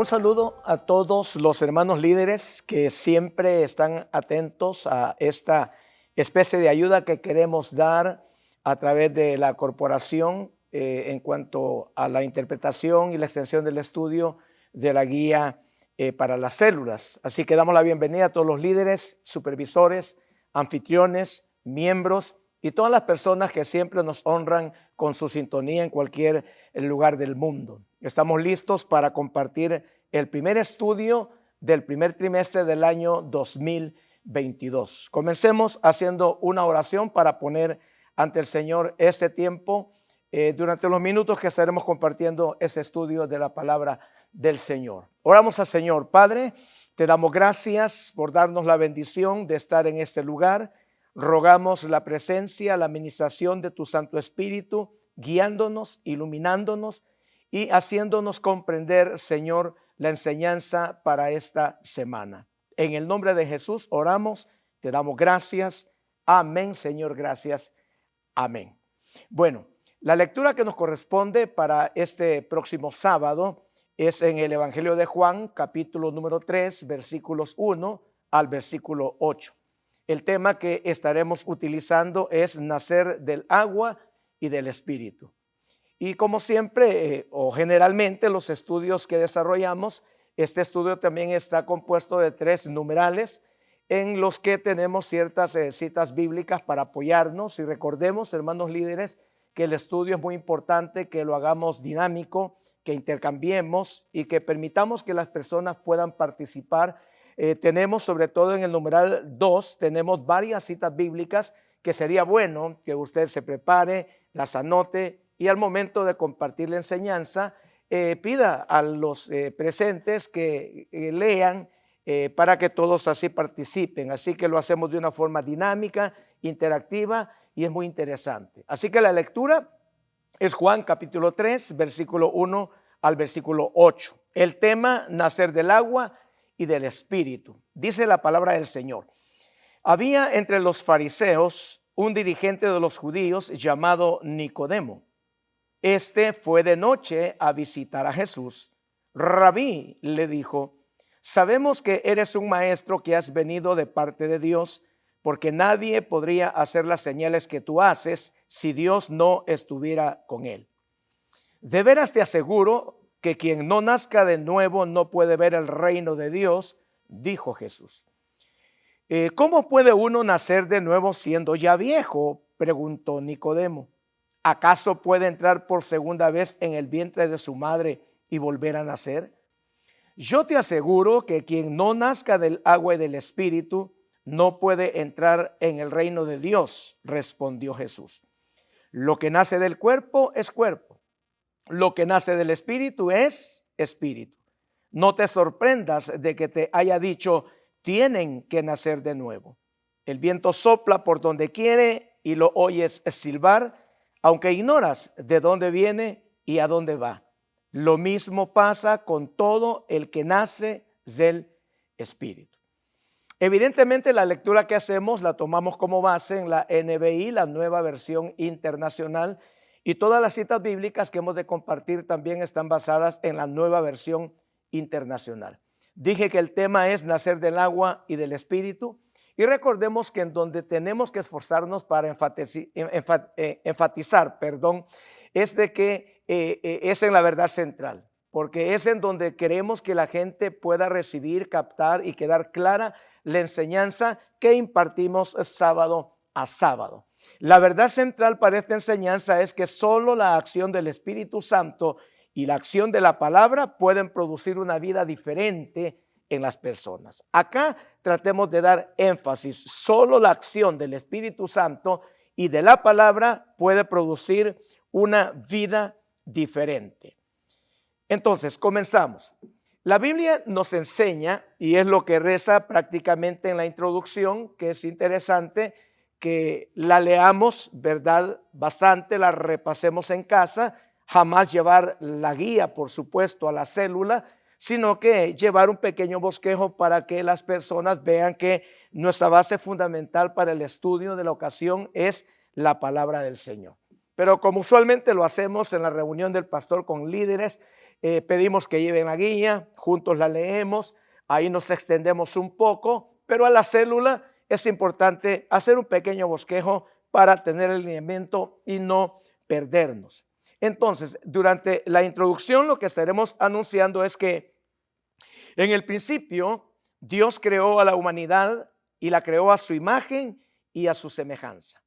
Un saludo a todos los hermanos líderes que siempre están atentos a esta especie de ayuda que queremos dar a través de la corporación en cuanto a la interpretación y la extensión del estudio de la guía para las células. Así que damos la bienvenida a todos los líderes, supervisores, anfitriones, miembros y todas las personas que siempre nos honran con su sintonía en cualquier lugar del mundo. Estamos listos para compartir el primer estudio del primer trimestre del año 2022. Comencemos haciendo una oración para poner ante el Señor este tiempo durante los minutos que estaremos compartiendo ese estudio de la palabra del Señor. Oramos al Señor. Padre, te damos gracias por darnos la bendición de estar en este lugar. Rogamos la presencia, la administración de tu Santo Espíritu, guiándonos, iluminándonos y haciéndonos comprender, Señor, la enseñanza para esta semana. En el nombre de Jesús oramos, te damos gracias. Amén, Señor, gracias. Amén. Bueno, la lectura que nos corresponde para este próximo sábado es en el Evangelio de Juan, capítulo número 3, versículos 1 al versículo 8. El tema que estaremos utilizando es nacer del agua y del Espíritu. Y como siempre o generalmente los estudios que desarrollamos, este estudio también está compuesto de 3 numerales en los que tenemos ciertas citas bíblicas para apoyarnos. Y recordemos, hermanos líderes, que el estudio es muy importante, que lo hagamos dinámico, que intercambiemos y que permitamos que las personas puedan participar. Tenemos sobre todo en el numeral 2, tenemos varias citas bíblicas que sería bueno que usted se prepare, las anote y al momento de compartir la enseñanza pida a los presentes que lean para que todos así participen. Así que lo hacemos de una forma dinámica, interactiva y es muy interesante. Así que la lectura es Juan capítulo 3, versículo 1 al versículo 8. El tema, nacer del agua y del Espíritu. Dice la palabra del Señor. Había entre los fariseos un dirigente de los judíos llamado Nicodemo. Este fue de noche a visitar a Jesús. Rabí, le dijo, sabemos que eres un maestro que has venido de parte de Dios, porque nadie podría hacer las señales que tú haces si Dios no estuviera con él. De veras te aseguro que quien no nazca de nuevo no puede ver el reino de Dios, dijo Jesús. ¿Cómo puede uno nacer de nuevo siendo ya viejo?, preguntó Nicodemo. ¿Acaso puede entrar por segunda vez en el vientre de su madre y volver a nacer? Yo te aseguro que quien no nazca del agua y del Espíritu no puede entrar en el reino de Dios, respondió Jesús. Lo que nace del cuerpo es cuerpo. Lo que nace del Espíritu es Espíritu. No te sorprendas de que te haya dicho, tienen que nacer de nuevo. El viento sopla por donde quiere y lo oyes silbar, aunque ignoras de dónde viene y a dónde va. Lo mismo pasa con todo el que nace del Espíritu. Evidentemente la lectura que hacemos la tomamos como base en la NBI, la Nueva Versión Internacional, y todas las citas bíblicas que hemos de compartir también están basadas en la Nueva Versión Internacional. Dije que el tema es nacer del agua y del Espíritu. Y recordemos que en donde tenemos que esforzarnos para enfatizar, es de que es en la verdad central, porque es en donde queremos que la gente pueda recibir, captar y quedar clara la enseñanza que impartimos sábado a sábado. La verdad central para esta enseñanza es que solo la acción del Espíritu Santo y la acción de la palabra pueden producir una vida diferente en las personas. Acá tratemos de dar énfasis, solo la acción del Espíritu Santo y de la palabra puede producir una vida diferente. Entonces, comenzamos. La Biblia nos enseña, y es lo que reza prácticamente en la introducción, que es interesante que la leamos, ¿verdad? Bastante, la repasemos en casa, jamás llevar la guía, por supuesto, a la célula, sino que llevar un pequeño bosquejo para que las personas vean que nuestra base fundamental para el estudio de la ocasión es la palabra del Señor. Pero como usualmente lo hacemos en la reunión del pastor con líderes, pedimos que lleven la guía, juntos la leemos, ahí nos extendemos un poco, pero a la célula es importante hacer un pequeño bosquejo para tener el lineamiento y no perdernos. Entonces, durante la introducción lo que estaremos anunciando es que en el principio Dios creó a la humanidad y la creó a su imagen y a su semejanza.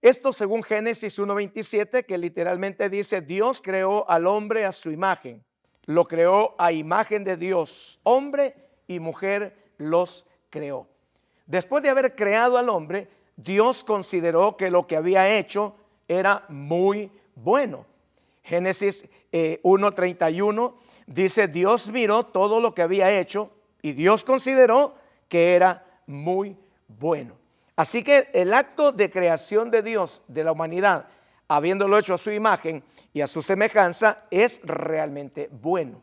Esto según Génesis 1:27, que literalmente dice: Dios creó al hombre a su imagen, lo creó a imagen de Dios, hombre y mujer los creó. Después de haber creado al hombre, Dios consideró que lo que había hecho era muy bueno. Génesis 1:31 dice: Dios miró todo lo que había hecho y Dios consideró que era muy bueno. Así que el acto de creación de Dios de la humanidad, habiéndolo hecho a su imagen y a su semejanza, es realmente bueno.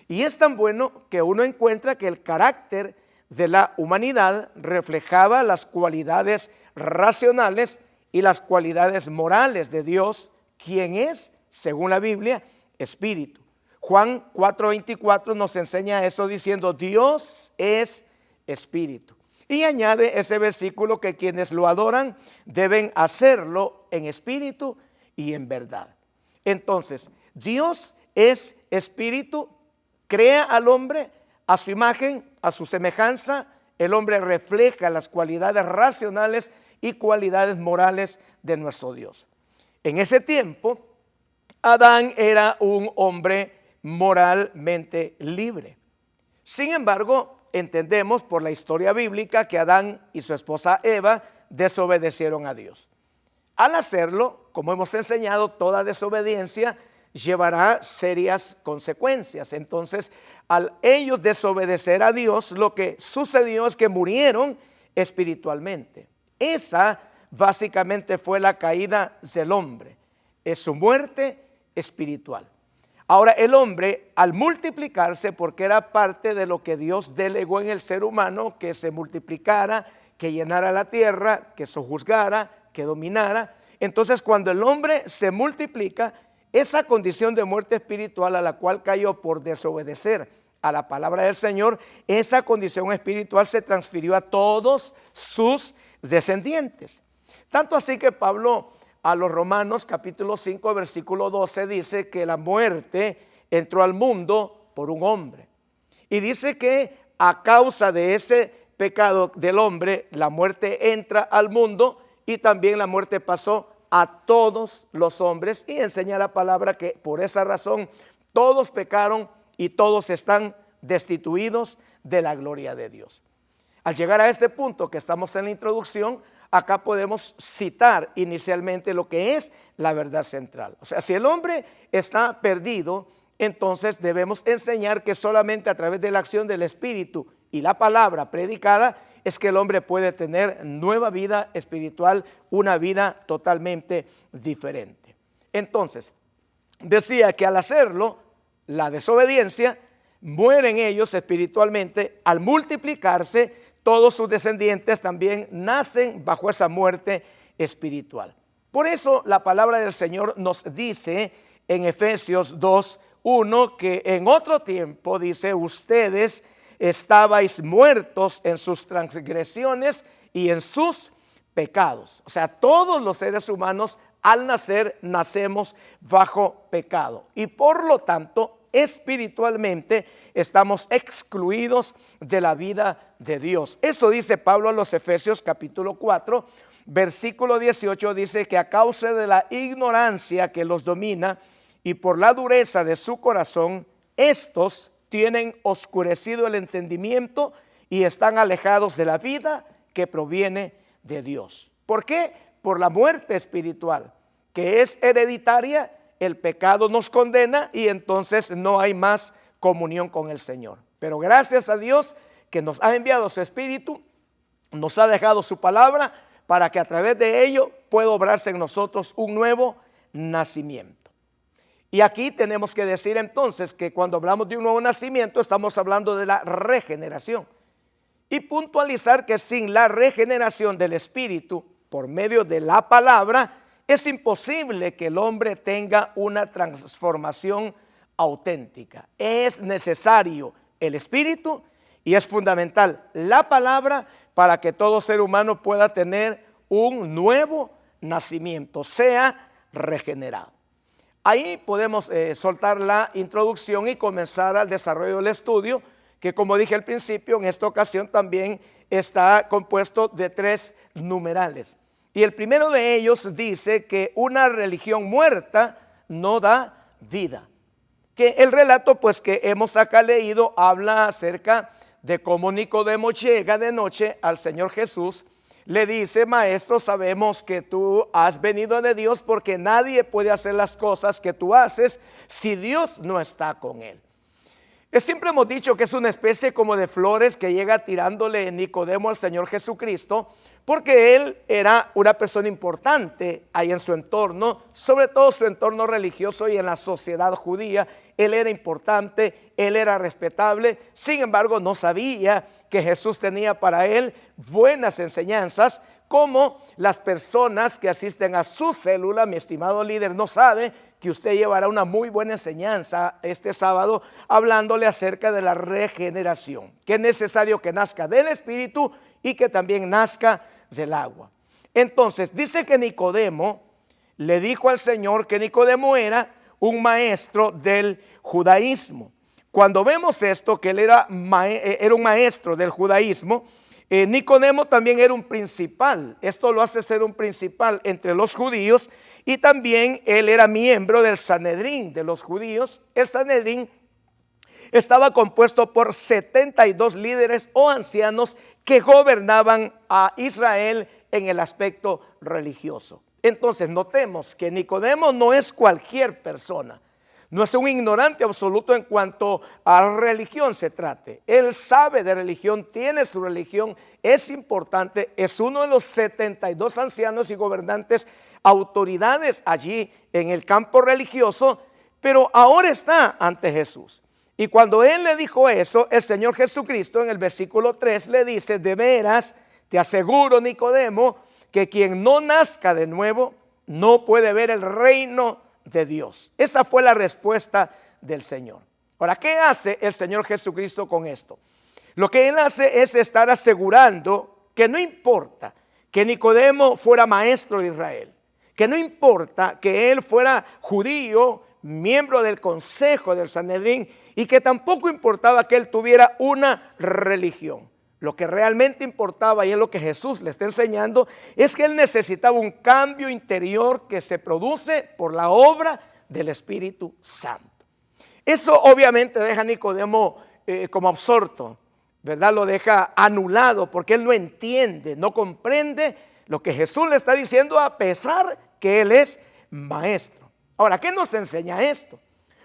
Y es tan bueno que uno encuentra que el carácter de la humanidad reflejaba las cualidades racionales y las cualidades morales de Dios, quien es, según la Biblia, espíritu. Juan 4:24 nos enseña eso diciendo: Dios es espíritu. Y añade ese versículo que quienes lo adoran deben hacerlo en espíritu y en verdad. Entonces, Dios es espíritu, crea al hombre a su imagen, a su semejanza. El hombre refleja las cualidades racionales y cualidades morales de nuestro Dios. En ese tiempo, Adán era un hombre moralmente libre. Sin embargo, entendemos por la historia bíblica que Adán y su esposa Eva desobedecieron a Dios. Al hacerlo, como hemos enseñado, toda desobediencia llevará serias consecuencias. Entonces, al ellos desobedecer a Dios, lo que sucedió es que murieron espiritualmente. Esa básicamente fue la caída del hombre, es su muerte espiritual. Ahora, el hombre, al multiplicarse, porque era parte de lo que Dios delegó en el ser humano, que se multiplicara, que llenara la tierra, que sojuzgara, que dominara. Entonces, cuando el hombre se multiplica, esa condición de muerte espiritual a la cual cayó por desobedecer a la palabra del Señor, esa condición espiritual se transfirió a todos sus descendientes. Tanto así que Pablo a los Romanos capítulo 5 versículo 12 dice que la muerte entró al mundo por un hombre. Y dice que a causa de ese pecado del hombre, la muerte entra al mundo y también la muerte pasó a todos los hombres. Y enseña la palabra que por esa razón todos pecaron y todos están destituidos de la gloria de Dios. Al llegar a este punto que estamos en la introducción, acá podemos citar inicialmente lo que es la verdad central. O sea, si el hombre está perdido, entonces debemos enseñar que solamente a través de la acción del Espíritu y la palabra predicada es que el hombre puede tener nueva vida espiritual, una vida totalmente diferente. Entonces, decía que al hacerlo, la desobediencia, mueren ellos espiritualmente. Al multiplicarse, todos sus descendientes también nacen bajo esa muerte espiritual. Por eso la palabra del Señor nos dice en Efesios 2:1 que en otro tiempo, dice, ustedes estabais muertos en sus transgresiones y en sus pecados. O sea, todos los seres humanos al nacer nacemos bajo pecado y por lo tanto espiritualmente estamos excluidos de la vida de Dios. Eso dice Pablo a los Efesios capítulo 4 versículo 18, dice que a causa de la ignorancia que los domina y por la dureza de su corazón, estos tienen oscurecido el entendimiento y están alejados de la vida que proviene de Dios. ¿Por qué? Por la muerte espiritual, que es hereditaria. El pecado nos condena y entonces no hay más comunión con el Señor. Pero gracias a Dios que nos ha enviado su Espíritu, nos ha dejado su palabra para que a través de ello pueda obrarse en nosotros un nuevo nacimiento. Y aquí tenemos que decir entonces que cuando hablamos de un nuevo nacimiento estamos hablando de la regeneración. Y puntualizar que sin la regeneración del Espíritu por medio de la palabra, es imposible que el hombre tenga una transformación auténtica. Es necesario el Espíritu y es fundamental la palabra para que todo ser humano pueda tener un nuevo nacimiento, sea regenerado. Ahí podemos soltar la introducción y comenzar al desarrollo del estudio, que como dije al principio, en esta ocasión también está compuesto de 3 numerales. Y el primero de ellos dice que una religión muerta no da vida. Que el relato pues que hemos acá leído habla acerca de cómo Nicodemo llega de noche al Señor Jesús. Le dice: maestro, sabemos que tú has venido de Dios, porque nadie puede hacer las cosas que tú haces si Dios no está con él. Siempre hemos dicho que es una especie como de flores que llega tirándole Nicodemo al Señor Jesucristo, porque él era una persona importante ahí en su entorno, sobre todo su entorno religioso y en la sociedad judía. Él era importante, él era respetable, sin embargo no sabía que Jesús tenía para él buenas enseñanzas, como las personas que asisten a su célula. Mi estimado líder no sabe que usted llevará una muy buena enseñanza este sábado hablándole acerca de la regeneración, que es necesario que nazca del Espíritu y que también nazca del agua. Entonces dice que Nicodemo le dijo al Señor que Nicodemo era un maestro del judaísmo. Cuando vemos esto, que él era un maestro del judaísmo, Nicodemo también era un principal. Esto lo hace ser un principal entre los judíos, y también él era miembro del Sanedrín de los judíos. El Sanedrín estaba compuesto por 72 líderes o ancianos que gobernaban a Israel en el aspecto religioso. Entonces notemos que Nicodemo no es cualquier persona. No es un ignorante absoluto en cuanto a religión se trate. Él sabe de religión, tiene su religión, es importante, es uno de los 72 ancianos y gobernantes, autoridades allí en el campo religioso, pero ahora está ante Jesús. Y cuando él le dijo eso, el Señor Jesucristo en el versículo 3 le dice: de veras te aseguro, Nicodemo, que quien no nazca de nuevo no puede ver el reino de Dios. Esa fue la respuesta del Señor. Ahora, ¿qué hace el Señor Jesucristo con esto? Lo que él hace es estar asegurando que no importa que Nicodemo fuera maestro de Israel, que no importa que él fuera judío, miembro del consejo del Sanedrín, y que tampoco importaba que él tuviera una religión. Lo que realmente importaba, y es lo que Jesús le está enseñando, es que él necesitaba un cambio interior que se produce por la obra del Espíritu Santo. Eso obviamente deja a Nicodemo como absorto, ¿verdad? Lo deja anulado, porque él no entiende, no comprende lo que Jesús le está diciendo, a pesar que él es maestro. Ahora, ¿qué nos enseña esto?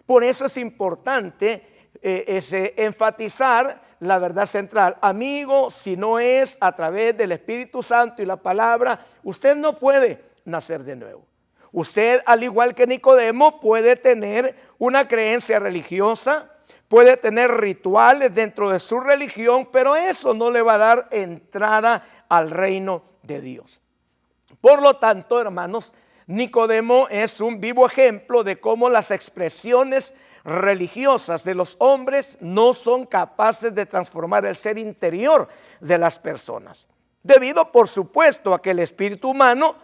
Por eso es importante enfatizar la verdad central. Amigo, si no es a través del Espíritu Santo y la palabra, usted no puede nacer de nuevo. Usted, al igual que Nicodemo, puede tener una creencia religiosa, puede tener rituales dentro de su religión, pero eso no le va a dar entrada al reino de Dios. Por lo tanto, hermanos, Nicodemo es un vivo ejemplo de cómo las expresiones religiosas de los hombres no son capaces de transformar el ser interior de las personas, debido por supuesto a que el espíritu humano,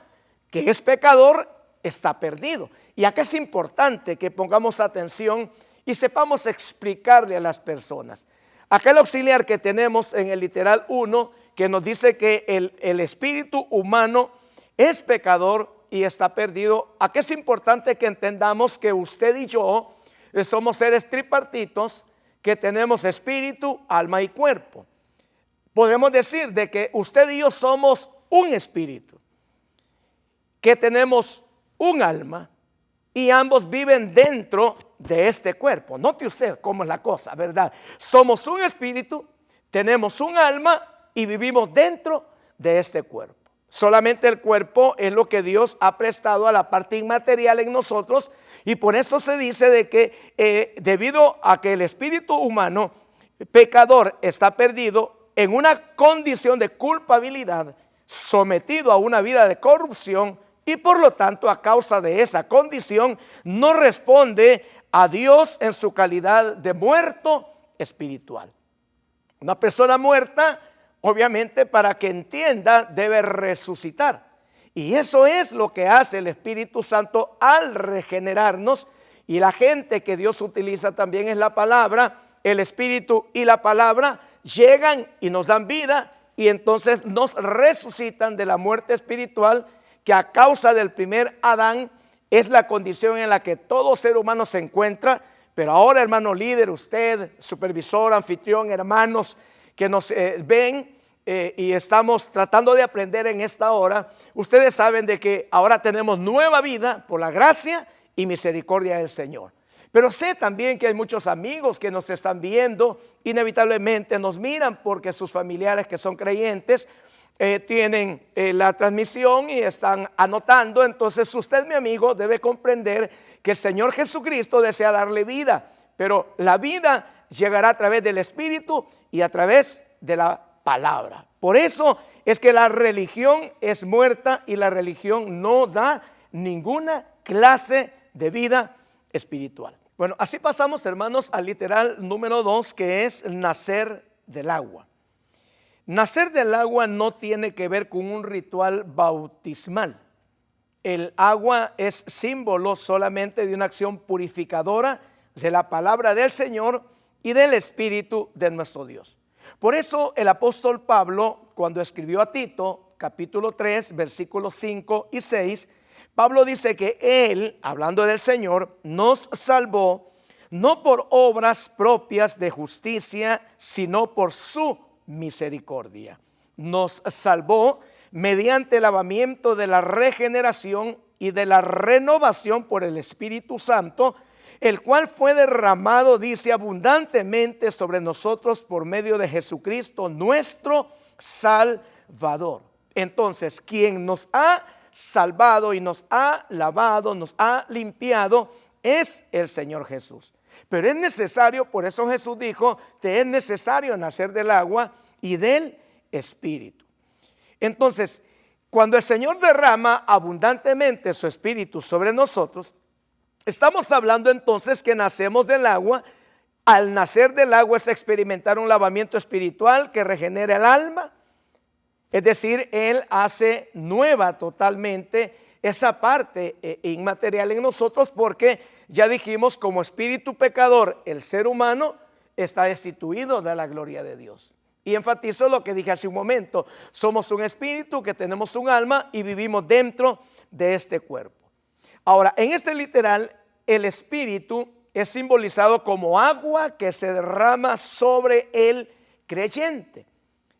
que es pecador, está perdido. Y acá es importante que pongamos atención y sepamos explicarle a las personas. Acá el auxiliar que tenemos en el literal 1, que nos dice que el espíritu humano es pecador y está perdido. Acá es importante que entendamos que usted y yo somos seres tripartitos, que tenemos espíritu, alma y cuerpo. Podemos decir de que usted y yo somos un espíritu, que tenemos un alma, y ambos viven dentro de este cuerpo. Note usted cómo es la cosa, ¿verdad? Somos un espíritu, tenemos un alma y vivimos dentro de este cuerpo. Solamente el cuerpo es lo que Dios ha prestado a la parte inmaterial en nosotros, y por eso se dice de que debido a que el espíritu humano pecador está perdido en una condición de culpabilidad, sometido a una vida de corrupción, y por lo tanto a causa de esa condición no responde a Dios en su calidad de muerto espiritual. Una persona muerta, obviamente, para que entienda, debe resucitar. Y eso es lo que hace el Espíritu Santo al regenerarnos. Y la gente que Dios utiliza también es la palabra. El Espíritu y la palabra llegan y nos dan vida, y entonces nos resucitan de la muerte espiritual, que a causa del primer Adán es la condición en la que todo ser humano se encuentra. Pero ahora, hermano líder, usted, supervisor, anfitrión, hermanos que nos ven y estamos tratando de aprender en esta hora, ustedes saben de que ahora tenemos nueva vida por la gracia y misericordia del Señor. Pero sé también que hay muchos amigos que nos están viendo, inevitablemente nos miran porque sus familiares que son creyentes tienen la transmisión y están anotando. Entonces usted, mi amigo, debe comprender que el Señor Jesucristo desea darle vida, pero la vida llegará a través del Espíritu y a través de la palabra. Por eso es que la religión es muerta y la religión no da ninguna clase de vida espiritual. Bueno, así pasamos, hermanos, al literal número 2, que es nacer del agua. Nacer del agua no tiene que ver con un ritual bautismal. El agua es símbolo solamente de una acción purificadora de la palabra del Señor y del Espíritu de nuestro Dios. Por eso el apóstol Pablo, cuando escribió a Tito, capítulo 3, versículos 5 y 6, Pablo dice que Él, hablando del Señor, nos salvó no por obras propias de justicia, sino por su misericordia. Nos salvó mediante el lavamiento de la regeneración y de la renovación por el Espíritu Santo, el cual fue derramado, dice, abundantemente sobre nosotros por medio de Jesucristo, nuestro Salvador. Entonces, quien nos ha salvado y nos ha lavado, nos ha limpiado, es el Señor Jesús. Pero es necesario, por eso Jesús dijo, te es necesario nacer del agua y del Espíritu. Entonces, cuando el Señor derrama abundantemente su Espíritu sobre nosotros, estamos hablando entonces que nacemos del agua. Al nacer del agua es experimentar un lavamiento espiritual que regenera el alma. Es decir, Él hace nueva totalmente esa parte inmaterial en nosotros, porque ya dijimos, como espíritu pecador, el ser humano está destituido de la gloria de Dios. Y enfatizo lo que dije hace un momento, somos un espíritu que tenemos un alma y vivimos dentro de este cuerpo. Ahora, en este literal, el espíritu es simbolizado como agua que se derrama sobre el creyente.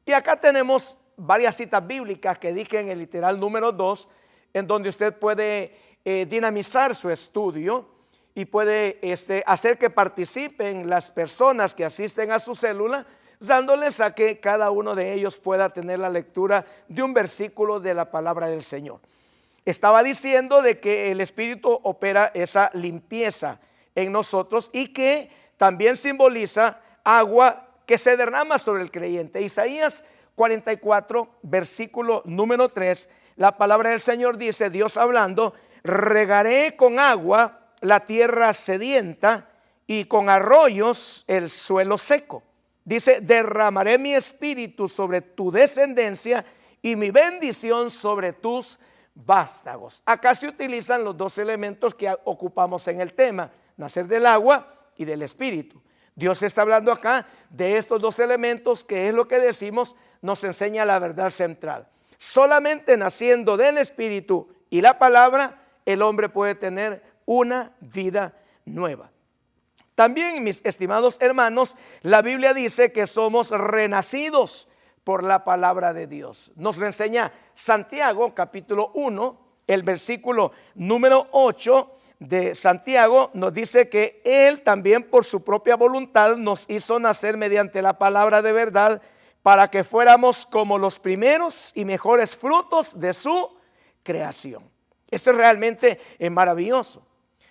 Y acá tenemos varias citas bíblicas que dije en el literal número 2, en donde usted puede dinamizar su estudio y puede hacer que participen las personas que asisten a su célula, dándoles a que cada uno de ellos pueda tener la lectura de un versículo de la palabra del Señor. Estaba diciendo de que el Espíritu opera esa limpieza en nosotros y que también simboliza agua que se derrama sobre el creyente. Isaías 44, versículo número 3, la palabra del Señor dice, Dios hablando, regaré con agua la tierra sedienta y con arroyos el suelo seco. Dice, derramaré mi espíritu sobre tu descendencia y mi bendición sobre tus vástagos. Acá se utilizan los dos elementos que ocupamos en el tema, nacer del agua y del espíritu. Dios está hablando acá de estos dos elementos, que es lo que decimos, nos enseña la verdad central. Solamente naciendo del espíritu y la palabra, el hombre puede tener una vida nueva. También, mis estimados hermanos, la Biblia dice que somos renacidos por la palabra de Dios. Nos lo enseña Santiago, capítulo 1, el versículo número 8 de Santiago, nos dice que Él también por su propia voluntad nos hizo nacer mediante la palabra de verdad, para que fuéramos como los primeros y mejores frutos de su creación. Esto es realmente maravilloso.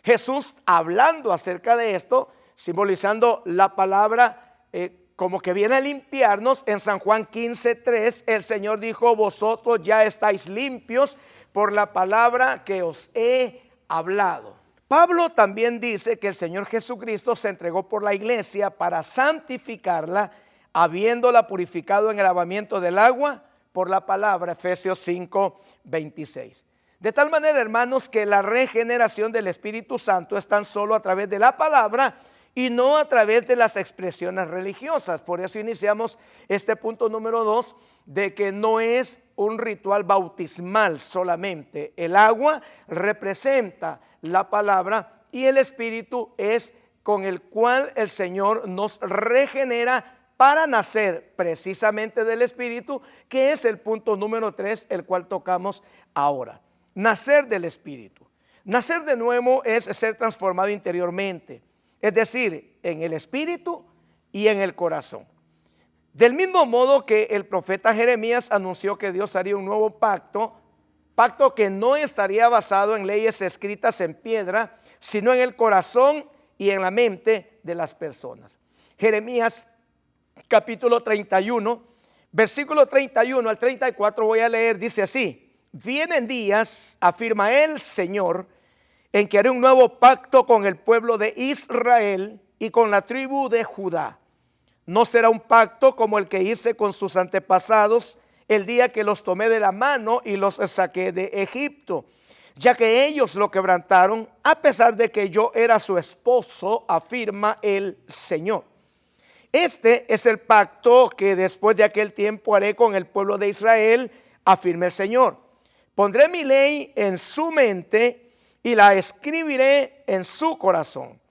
Jesús, hablando acerca de esto, simbolizando la palabra como que viene a limpiarnos, en San Juan 15:3, el Señor dijo, vosotros ya estáis limpios por la palabra que os he hablado. Pablo también dice que el Señor Jesucristo se entregó por la iglesia para santificarla, habiéndola purificado en el lavamiento del agua por la palabra, Efesios 5:26. De tal manera, hermanos, que la regeneración del Espíritu Santo es tan solo a través de la palabra y no a través de las expresiones religiosas. Por eso iniciamos este punto número 2, de que no es un ritual bautismal solamente. El agua representa la palabra y el Espíritu es con el cual el Señor nos regenera para nacer precisamente del Espíritu, que es el punto número 3, el cual tocamos ahora. Nacer del Espíritu. Nacer de nuevo es ser transformado interiormente, es decir, en el Espíritu y en el corazón. Del mismo modo que el profeta Jeremías anunció que Dios haría un nuevo pacto, pacto que no estaría basado en leyes escritas en piedra, sino en el corazón y en la mente de las personas. Jeremías capítulo 31, versículo 31 al 34 voy a leer, dice así: vienen días, afirma el Señor, en que haré un nuevo pacto con el pueblo de Israel y con la tribu de Judá. No será un pacto como el que hice con sus antepasados el día que los tomé de la mano y los saqué de Egipto, ya que ellos lo quebrantaron, a pesar de que yo era su esposo, afirma el Señor. Este es el pacto que después de aquel tiempo haré con el pueblo de Israel, afirma el Señor. Pondré mi ley en su mente y la escribiré en su corazón.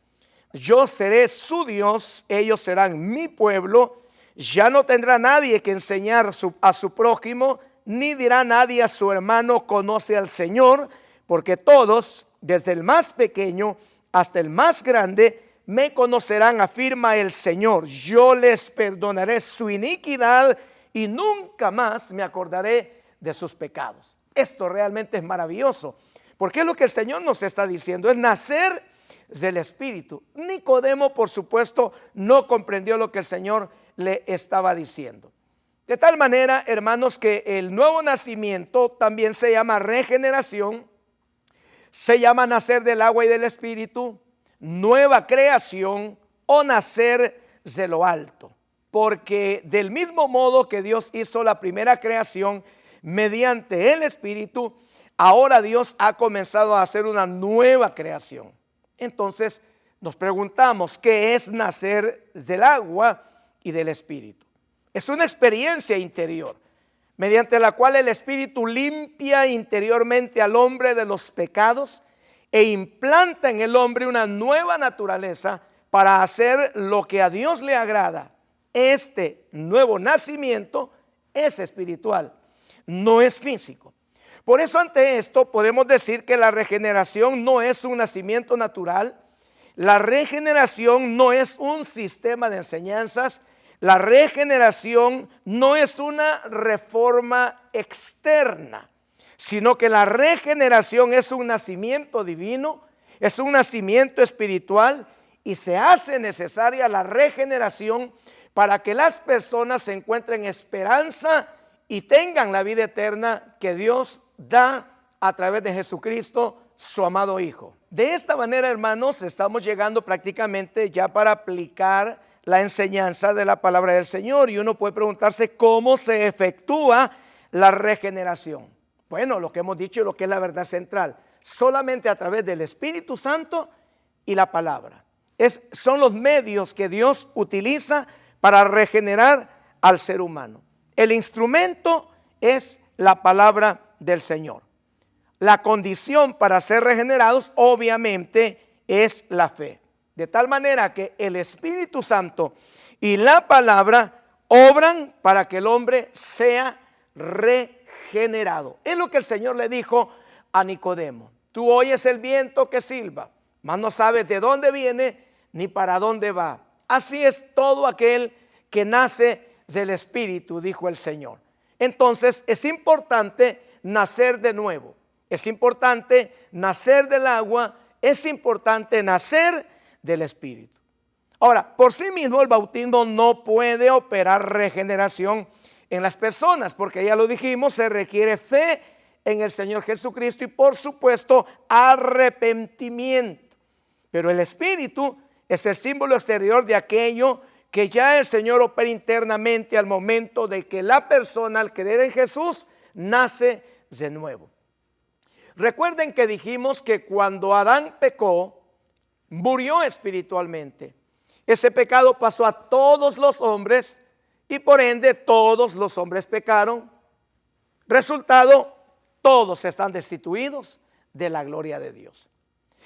Yo seré su Dios, ellos serán mi pueblo. Ya no tendrá nadie que enseñar a su prójimo, ni dirá nadie a su hermano, conoce al Señor, porque todos, desde el más pequeño hasta el más grande, me conocerán, afirma el Señor. Yo les perdonaré su iniquidad y nunca más me acordaré de sus pecados. Esto realmente es maravilloso, porque es lo que el Señor nos está diciendo, es nacer del Espíritu. Nicodemo, por supuesto, no comprendió lo que el Señor le estaba diciendo. De tal manera, hermanos, que el nuevo nacimiento también se llama regeneración, se llama nacer del agua y del Espíritu, nueva creación o nacer de lo alto. Porque del mismo modo que Dios hizo la primera creación mediante el Espíritu, ahora Dios ha comenzado a hacer una nueva creación. Entonces nos preguntamos, ¿qué es nacer del agua y del Espíritu? Es una experiencia interior, mediante la cual el Espíritu limpia interiormente al hombre de los pecados e implanta en el hombre una nueva naturaleza para hacer lo que a Dios le agrada. Este nuevo nacimiento es espiritual, no es físico. Por eso ante esto podemos decir que la regeneración no es un nacimiento natural, la regeneración no es un sistema de enseñanzas, la regeneración no es una reforma externa, sino que la regeneración es un nacimiento divino, es un nacimiento espiritual y se hace necesaria la regeneración para que las personas se encuentren esperanza y tengan la vida eterna que Dios da a través de Jesucristo, su amado Hijo. De esta manera, hermanos, estamos llegando prácticamente ya para aplicar la enseñanza de la palabra del Señor. Y uno puede preguntarse cómo se efectúa la regeneración. Bueno, lo que hemos dicho y lo que es la verdad central, solamente a través del Espíritu Santo y la palabra. Son los medios que Dios utiliza para regenerar al ser humano. El instrumento es la palabra del Señor. La condición para ser regenerados obviamente es la fe. De tal manera que el Espíritu Santo y la palabra obran para que el hombre sea regenerado. Es lo que el Señor le dijo a Nicodemo. Tú oyes el viento que silba, mas no sabes de dónde viene ni para dónde va. Así es todo aquel que nace del Espíritu, dijo el Señor. Entonces es importante nacer de nuevo. Es importante nacer del agua, es importante nacer del Espíritu. Ahora, por sí mismo el bautismo no puede operar regeneración en las personas, porque ya lo dijimos, se requiere fe en el Señor Jesucristo y por supuesto arrepentimiento. Pero el Espíritu es el símbolo exterior de aquello que ya el Señor opera internamente al momento de que la persona, al creer en Jesús, nace de nuevo. Recuerden que dijimos que cuando Adán pecó, murió espiritualmente. Ese pecado pasó a todos los hombres y por ende todos los hombres pecaron. Resultado, todos están destituidos de la gloria de Dios.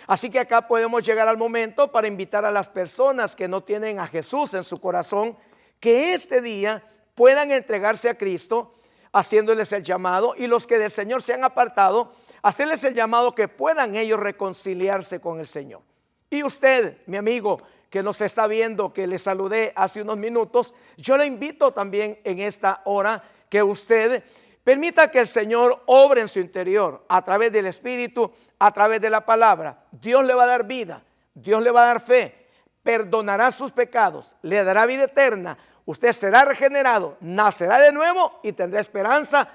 Así que acá podemos llegar al momento para invitar a las personas que no tienen a Jesús en su corazón, que este día puedan entregarse a Cristo, haciéndoles el llamado, y los que del Señor se han apartado, hacerles el llamado que puedan ellos reconciliarse con el Señor. Y usted, mi amigo, que nos está viendo, que le saludé hace unos minutos, yo le invito también en esta hora que usted permita que el Señor obre en su interior a través del Espíritu, a través de la palabra. Dios le va a dar vida, Dios le va a dar fe, perdonará sus pecados, le dará vida eterna. Usted será regenerado, nacerá de nuevo y tendrá esperanza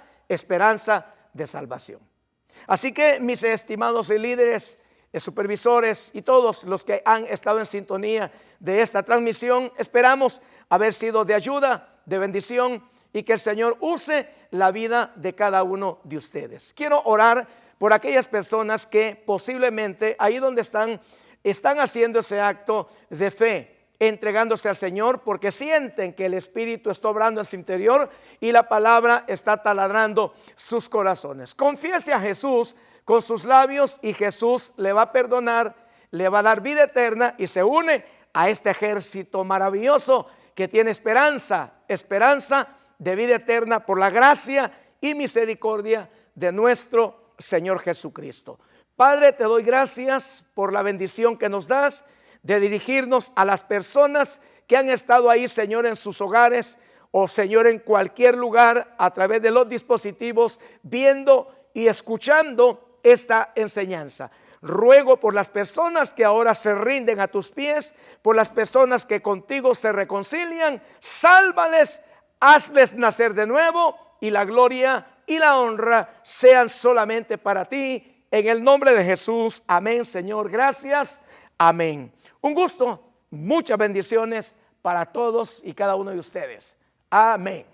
de salvación. Así que mis estimados líderes, supervisores y todos los que han estado en sintonía de esta transmisión, esperamos haber sido de ayuda, de bendición, y que el Señor use la vida de cada uno de ustedes. Quiero orar por aquellas personas que posiblemente ahí donde están haciendo ese acto de fe, entregándose al Señor porque sienten que el Espíritu está obrando en su interior y la palabra está taladrando sus corazones. Confiese a Jesús con sus labios y Jesús le va a perdonar, le va a dar vida eterna y se une a este ejército maravilloso que tiene esperanza de vida eterna por la gracia y misericordia de nuestro Señor Jesucristo. Padre, te doy gracias por la bendición que nos das de dirigirnos a las personas que han estado ahí, Señor, en sus hogares o, Señor, en cualquier lugar a través de los dispositivos, viendo y escuchando esta enseñanza. Ruego por las personas que ahora se rinden a tus pies, por las personas que contigo se reconcilian, sálvales, hazles nacer de nuevo y la gloria y la honra sean solamente para ti. En el nombre de Jesús, amén, Señor, gracias, amén. Un gusto, muchas bendiciones para todos y cada uno de ustedes. Amén.